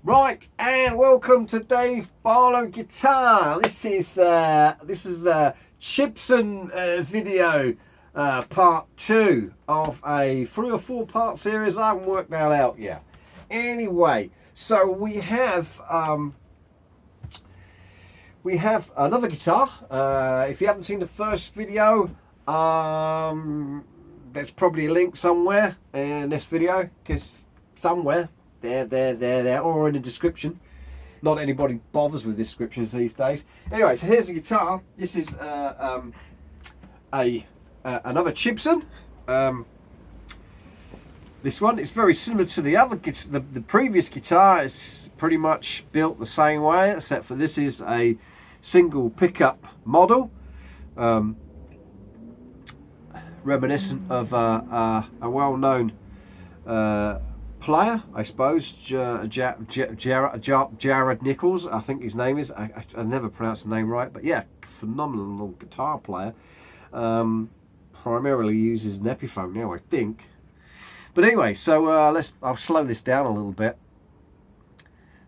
Right, and welcome to Dave Barlow Guitar. This is Chibson video part 2 of a 3 or 4 part series. I haven't worked that out yet. Anyway, so we have another guitar. If you haven't seen the first video, there's probably a link somewhere in this video, because somewhere there, or in the description. Not anybody bothers with descriptions these days. Anyway, so here's the guitar. This is another Chibson. This one is very similar to the other the previous guitar. Is pretty much built the same way, except for this is a single pickup model, reminiscent of a well-known player, I suppose, Jared Nichols, I think his name is. I never pronounced the name right, but yeah, phenomenal guitar player. Primarily uses an Epiphone now, I think. But anyway, so I'll slow this down a little bit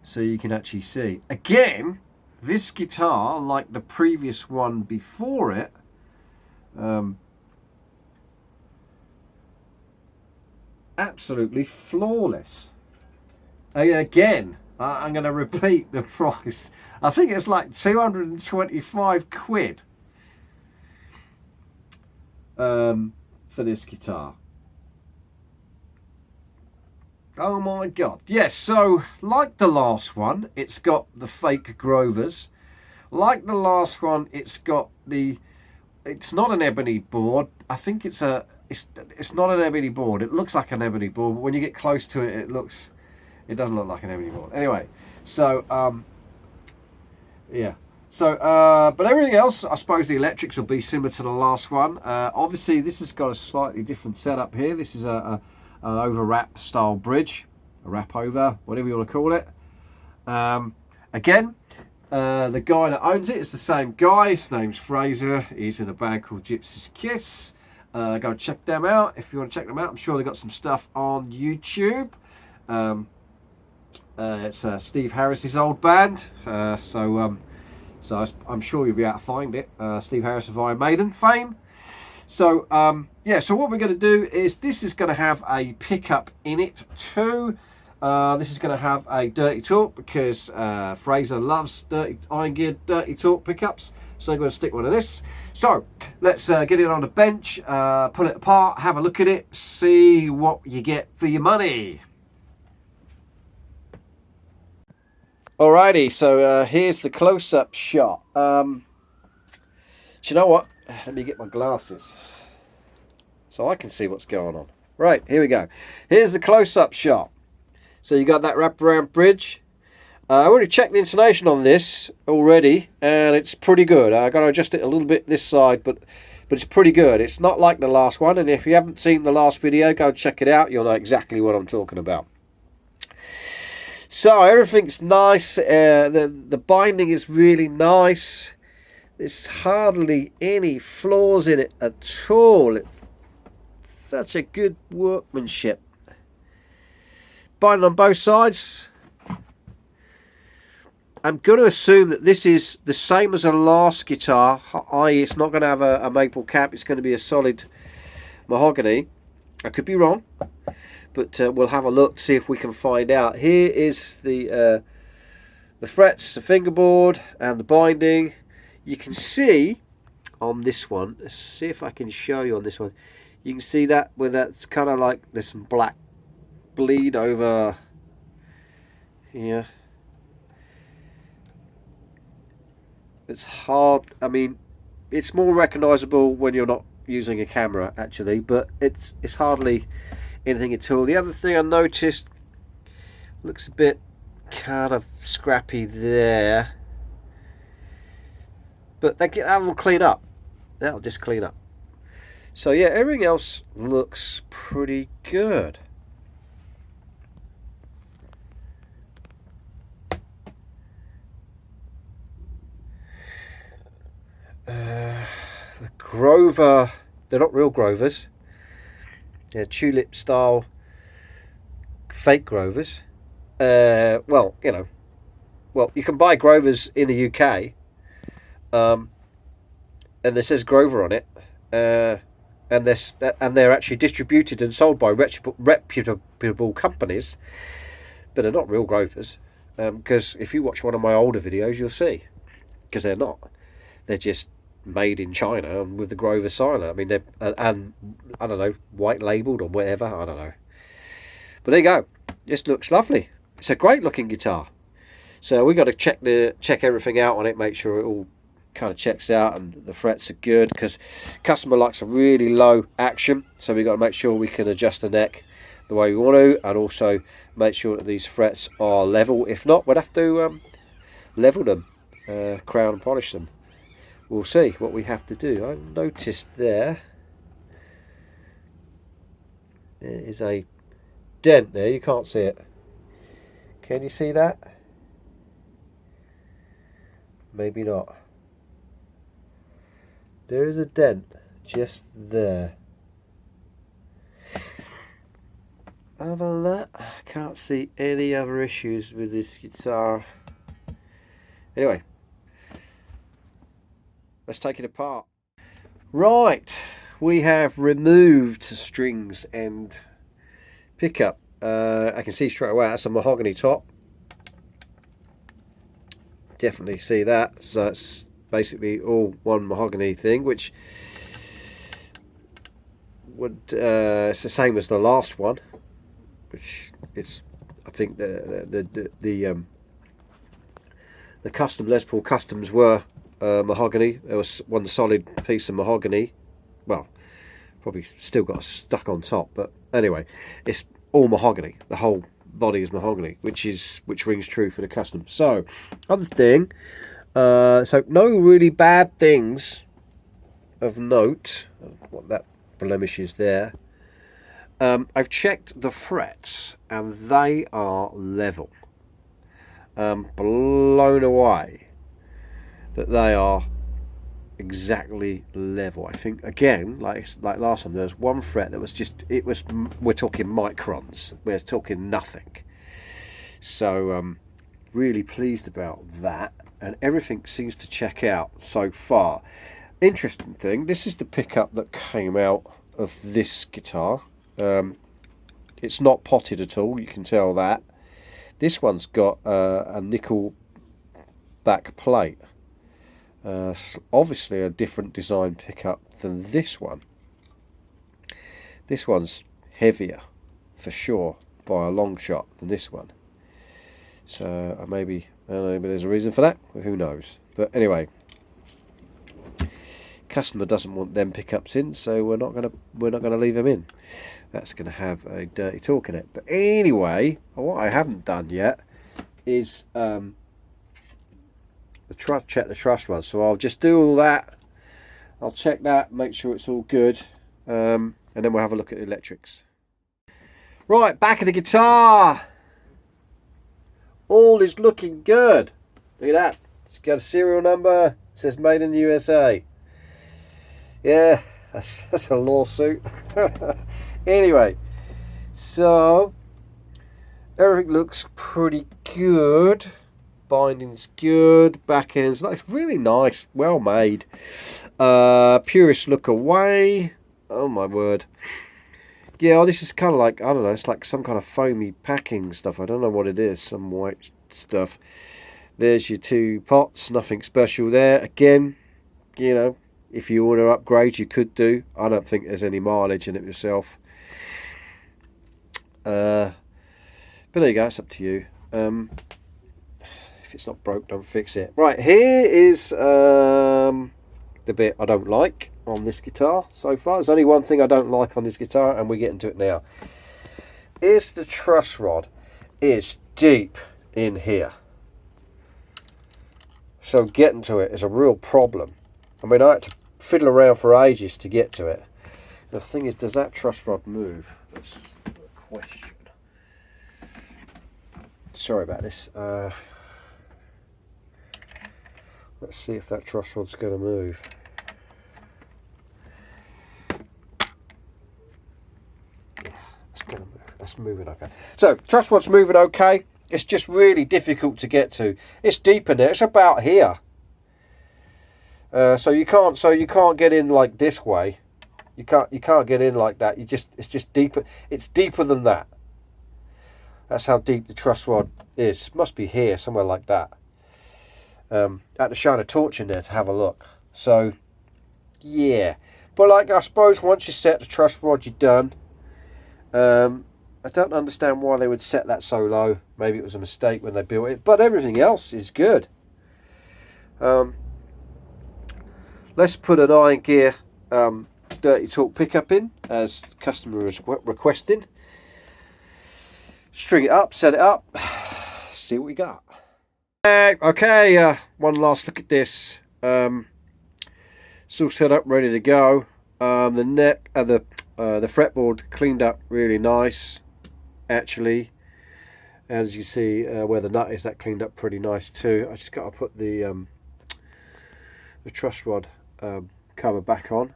so you can actually see. Again, this guitar, like the previous one before it, absolutely flawless. Again, I'm going to repeat the price. I think it's like 225 quid for this guitar. Oh my god. Yes, so like the last one, it's got the fake Grovers. Like the last one, it's not an ebony board. I think it's not an ebony board. It looks like an ebony board, but when you get close to it, it doesn't look like an ebony board. Anyway, so yeah. So but everything else, I suppose the electrics will be similar to the last one. Obviously, this has got a slightly different setup here. This is an overwrap style bridge, a wrap over, whatever you want to call it. Again, the guy that owns it is the same guy. His name's Fraser. He's in a band called Gypsy's Kiss. Go check them out if you want to check them out. I'm sure they've got some stuff on YouTube. It's Steve Harris's old band, so I'm sure you'll be able to find it. Steve Harris of Iron Maiden fame. So yeah, so what we're going to do is, this is going to have a pickup in it too. This is going to have a dirty torque, because Fraser loves iron gear dirty torque pickups. So I'm going to stick one of this. So let's get it on the bench, pull it apart, have a look at it, see what you get for your money. Alrighty, so here's the close-up shot. Do you know what? Let me get my glasses so I can see what's going on. Right, here we go. Here's the close-up shot. So you got that wraparound bridge. I already checked the intonation on this already, and it's pretty good. I've got to adjust it a little bit this side, but it's pretty good. It's not like the last one, and if you haven't seen the last video, go and check it out. You'll know exactly what I'm talking about. So everything's nice. The binding is really nice. There's hardly any flaws in it at all. It's such a good workmanship. Binding on both sides. I'm going to assume that this is the same as the last guitar, i.e. it's not going to have a maple cap, it's going to be a solid mahogany. I could be wrong, but we'll have a look to see if we can find out. Here is the frets, the fingerboard, and the binding. You can see on this one, let's see if I can show you on this one, you can see that where that's kind of like there's some black bleed over here. It's hard, I mean, it's more recognizable when you're not using a camera actually, but it's hardly anything at all. The other thing I noticed, looks a bit kind of scrappy there, but that will clean up. That'll just clean up. So yeah, everything else looks pretty good. The Grover, they're not real Grovers, they're tulip style fake Grovers. well, you know, well, you can buy Grovers in the UK, and there says Grover on it, and they're actually distributed and sold by reputable companies, but they're not real Grovers. Because if you watch one of my older videos, you'll see, because they're not. They're just made in China and with the Grover sign. I mean, they're and I don't know, white labelled or whatever. I don't know. But there you go. This looks lovely. It's a great looking guitar. So we got to check everything out on it, make sure it all kind of checks out and the frets are good, because customer likes a really low action. So we got to make sure we can adjust the neck the way we want to, and also make sure that these frets are level. If not, we'd have to level them, crown and polish them. We'll see what we have to do. I noticed there is a dent there. You can't see it. Can you see that? Maybe not. There is a dent just there. Other than that, I can't see any other issues with this guitar. Anyway, let's take it apart. Right, we have removed strings and pickup. I can see straight away that's a mahogany top. Definitely see that. So it's basically all one mahogany thing, which would it's the same as the last one, which is, I think the custom Les Paul customs were mahogany. There was one solid piece of mahogany. Well, probably still got stuck on top, but anyway, it's all mahogany. The whole body is mahogany, which rings true for the custom. So, other thing, so no really bad things of note. What that blemish is there. I've checked the frets and they are level. Blown away that they are exactly level. I think again, like last time, there was one fret that was just, we're talking microns, we're talking nothing. So really pleased about that, and everything seems to check out so far. Interesting thing, this is the pickup that came out of this guitar. It's not potted at all, you can tell that. This one's got a nickel back plate. Obviously a different design pickup than this one. This one's heavier for sure by a long shot than this one. So maybe there's a reason for that. Who knows? But anyway, customer doesn't want them pickups in, so we're not gonna leave them in. That's going to have a dirty talk in it. But anyway, what I haven't done yet is check the truss rod. So I'll just do all that. I'll check that, make sure it's all good, and then we'll have a look at the electrics. Right, back of the guitar. All is looking good. Look at that. It's got a serial number. It says made in the USA. Yeah, that's a lawsuit. Anyway, so everything looks pretty good. Binding's good. Back end's like really nice, well made. Purist look away. Oh my word. Yeah, this is kind of like, I don't know, it's like some kind of foamy packing stuff. I don't know what it is. Some white stuff. There's your two pots. Nothing special there. Again, you know, if you want to upgrade, you could do. I don't think there's any mileage in it myself. But there you go, it's up to you. If it's not broke, don't fix it. Right, here is the bit I don't like on this guitar so far. There's only one thing I don't like on this guitar, and we're getting to it now. Is the truss rod is deep in here. So getting to it is a real problem. I mean, I had to fiddle around for ages to get to it. The thing is, does that truss rod move? That's the question. Sorry about this. Let's see if that truss rod's going to move. Yeah, it's going to move. That's moving okay. So, truss rod's moving okay. It's just really difficult to get to. It's deep in there. It's about here. So you can't get in like this way. You can't get in like that. It's just deeper. It's deeper than that. That's how deep the truss rod is. Must be here, somewhere like that. I had to shine a torch in there to have a look. So, yeah. But like, I suppose once you set the truss rod, you're done. I don't understand why they would set that so low. Maybe it was a mistake when they built it. But everything else is good. Let's put an iron gear dirty torque pickup in, as the customer is requesting. String it up, set it up, see what we got. Okay, one last look at this. It's all set up, ready to go. The neck, the fretboard cleaned up really nice, actually. As you see, where the nut is, that cleaned up pretty nice too. I just got to put the truss rod cover back on,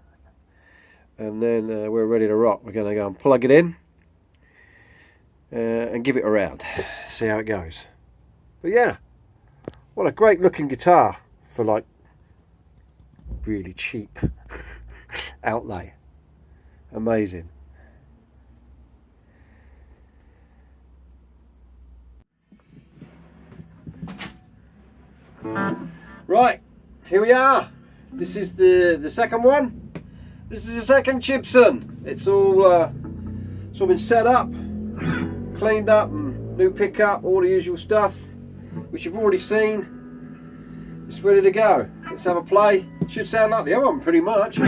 and then we're ready to rock. We're going to go and plug it in and give it a round, see how it goes. But yeah, what a great looking guitar for like really cheap outlay. Amazing. Right, here we are. This is the second one. This is the second Chibson. It's all been set up, cleaned up, and new pickup, all the usual stuff, which you've already seen. It's ready to go. Let's have a play. Should sound like the other one pretty much.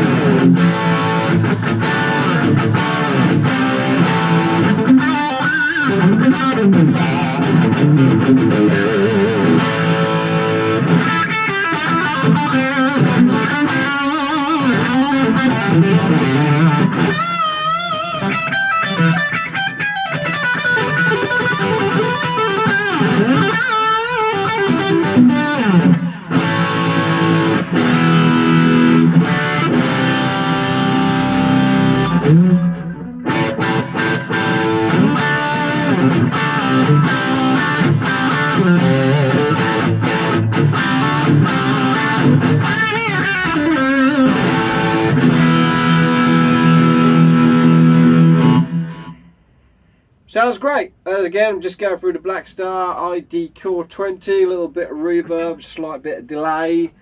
Sounds great. Again, I'm just going through the Black Star ID Core 20, a little bit of reverb, slight bit of delay.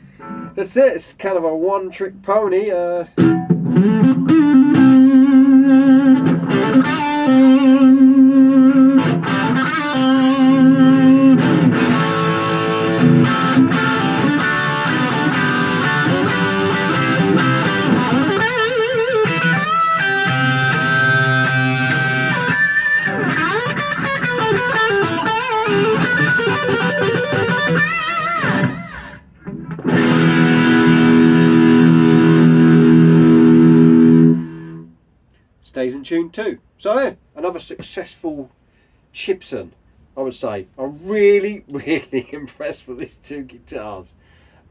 That's it. It's kind of a one-trick pony. Stays in tune too. So yeah, another successful Chibson, I would say. I'm really, really impressed with these two guitars.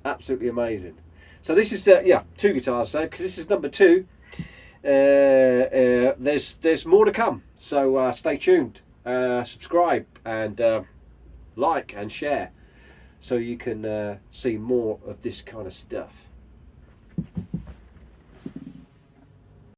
Absolutely amazing. So this is yeah, two guitars, so because this is number 2. There's more to come. So stay tuned, subscribe, and like and share, so you can see more of this kind of stuff.